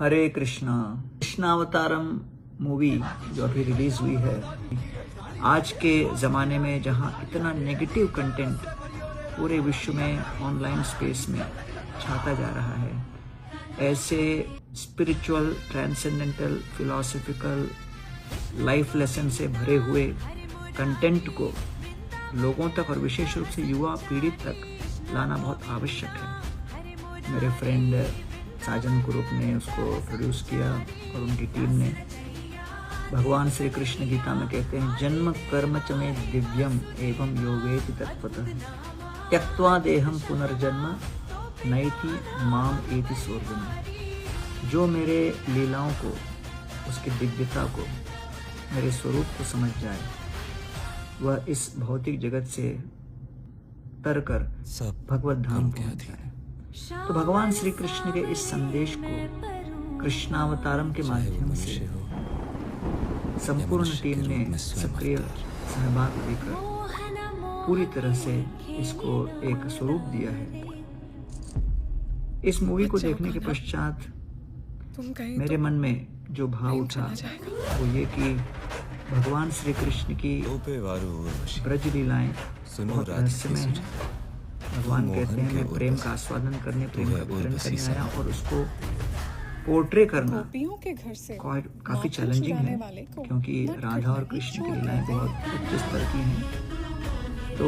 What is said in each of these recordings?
हरे Krishna. कृष्णावतारम movie जो अभी release हुई है, आज के ज़माने में जहां इतना नेगेटिव कंटेंट पूरे विश्व में ऑनलाइन स्पेस में छाता जा रहा है, ऐसे spiritual, transcendental, philosophical, life lesson से भरे हुए कंटेंट को लोगों तक और विशेष रूप से युवा पीढ़ी तक लाना बहुत आवश्यक है। मेरे फ्रेंड साजन ग्रुप ने उसको प्रोड्यूस किया और उनकी टीम ने। भगवान श्री कृष्ण गीता में कहते हैं, जन्म कर्म च मे दिव्यम एवं योगेति तत्पतः त्यक्त्वा देहम पुनर्जन्म नैति माम एति सोर्जुन। जो मेरे लीलाओं को, उसकी दिव्यता को, मेरे स्वरूप को समझ जाए, वह इस भौतिक जगत से तर कर भगवत धाम पहुंच जाए। तो भगवान श्री कृष्ण के इस संदेश को कृष्णावतारम के माध्यम से संपूर्ण टीम ने सक्रिय सहभाग देकर पूरी तरह से इसको एक स्वरूप दिया है। इस मूवी को देखने के पश्चात मेरे मन में जो भाव उठा वो ये कि भगवान श्री कृष्ण की ब्रज लीलाएं बहुत रहस्यमय हैं। भगवान कहते हैं, मैं प्रेम का आस्वादन करने, प्रेम का वितरण करने आया, और उसको पोर्ट्रे करना काफी चैलेंजिंग है, क्योंकि राधा और कृष्ण की लीलाएं बहुत उच्च स्तर की हैं। तो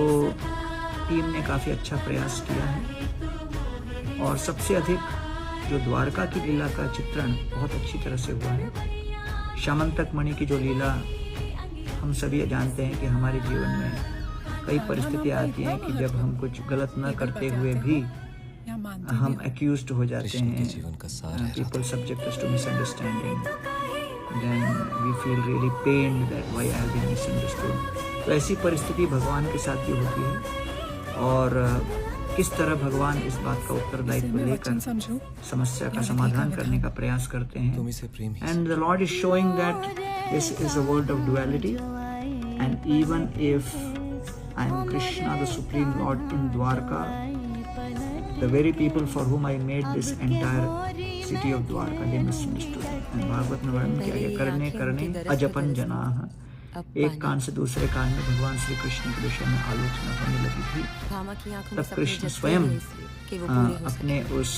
टीम ने काफी अच्छा प्रयास किया है, और सबसे अधिक जो द्वारका की लीला का चित्रण बहुत अच्छी तरह से हुआ है। श्यामंतक मणि की जो लीला, हम सभी जानते हैं कि हमारे जीवन में कई परिस्थितियां आती हैं कि जब हम कुछ गलत न करते हुए भी हम एक्यूज्ड हो जाते हैं, people subject us to misunderstanding, then we feel really pained that why I have been misunderstood. तो ऐसी परिस्थिति भगवान के साथ भी होती है, और किस तरह भगवान इस बात का उत्तरदायित्व लेकर समस्या का समाधान करने का प्रयास करते हैं। And the Lord is showing that this is a world of duality, and even if I am Krishna, the Supreme Lord in Dwarka, the very people for whom I made this entire city of Dwarka, they misunderstood. And Bhagwat में वर्णन किया गया, करने करने अजपन जनाः। एक कान से दूसरे कान में भगवान श्री कृष्ण के विषय में आलोचना होने लगी थी। तब कृष्ण स्वयं अपने उस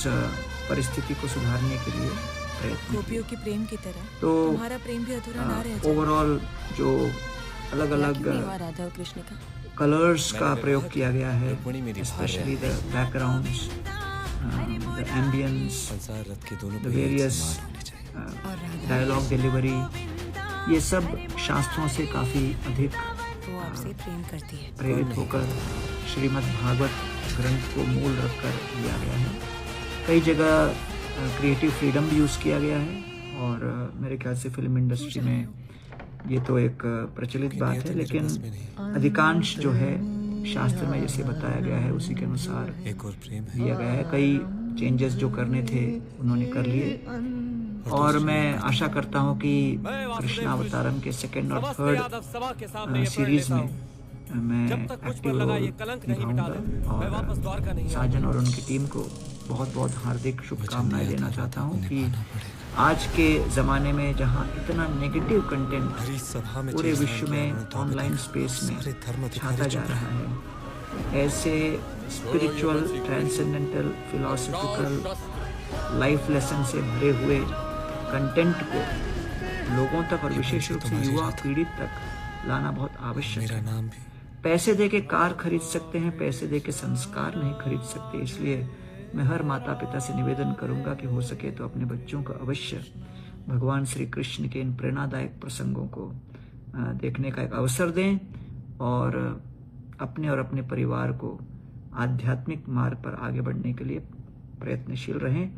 परिस्थिति को सुधारने के लिए प्रयत्न की प्रेम की तरह तो तुम्हारा प्रेम भी अधूरा ना रह जाए। ओवरऑल जो अलग अलग राधा और कृष्ण का कलर्स का प्रयोग किया गया है, specially the backgrounds, the ambience, the various dialogue delivery, ये सब शास्त्रों से काफ़ी अधिक प्रेरित होकर श्रीमद् भागवत ग्रंथ को मूल रखकर लिया गया है। कई जगह क्रिएटिव फ्रीडम भी यूज़ किया गया है, और मेरे ख्याल से फिल्म इंडस्ट्री में ये तो एक प्रचलित बात है, लेकिन अधिकांश जो है शास्त्र में जैसे बताया गया है उसी के अनुसार दिया गया है। कई चेंजेस जो करने थे उन्होंने कर लिए, और मैं आशा करता हूँ कि कृष्णावतारम के सेकंड और थर्ड सीरीज में मैं एक्टिव रोल निभाऊंगा, और साजन और उनकी टीम को बहुत बहुत हार्दिक शुभकामनाएं देना चाहता हूँ कि आज के ज़माने में जहाँ इतना नेगेटिव कंटेंट पूरे विश्व में ऑनलाइन स्पेस में छाता जा रहा है, ऐसे spiritual, transcendental, philosophical, life lesson से भरे हुए कंटेंट को लोगों तक और विशेष रूप से युवा पीढ़ी तक लाना बहुत आवश्यक है। पैसे दे के कार खरीद सकते हैं, पैसे दे के संस्कार नहीं खरीद सकते। इसलिए मैं हर माता पिता से निवेदन करूंगा कि हो सके तो अपने बच्चों को अवश्य भगवान श्री कृष्ण के इन प्रेरणादायक प्रसंगों को देखने का एक अवसर दें, और अपने और अपने परिवार को आध्यात्मिक मार्ग पर आगे बढ़ने के लिए प्रयत्नशील रहें।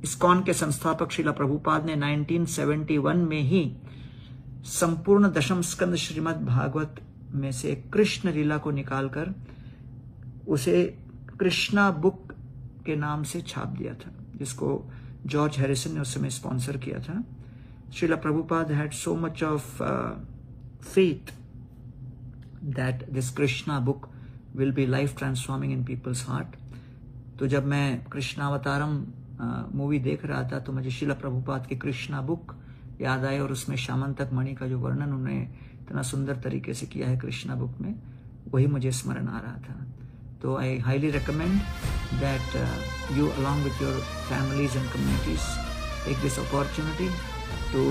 इस्कॉन के संस्थापक श्रीला प्रभुपाद ने 1971 में ही संपूर्ण दशम स्कंद श्रीमद् भागवत में से कृष्ण लीला को निकालकर उसे कृष्णा बुक के नाम से छाप दिया था, जिसको जॉर्ज हैरिसन ने उस समय स्पॉन्सर किया था। Srila Prabhupada had so much of faith that this Krishna book will be life transforming in people's heart. तो जब मैं कृष्णावतारम मूवी देख रहा था तो मुझे शिला प्रभुपाद की कृष्णा बुक याद आए और उसमें श्यामंतक मणि का जो वर्णन उन्होंने इतना सुंदर तरीके से किया है कृष्णा बुक में, वही मुझे स्मरण आ रहा था। तो I highly recommend that you along with your families and communities take this opportunity to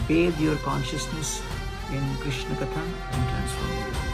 bathe your consciousness in Krishna Katha and transform your life.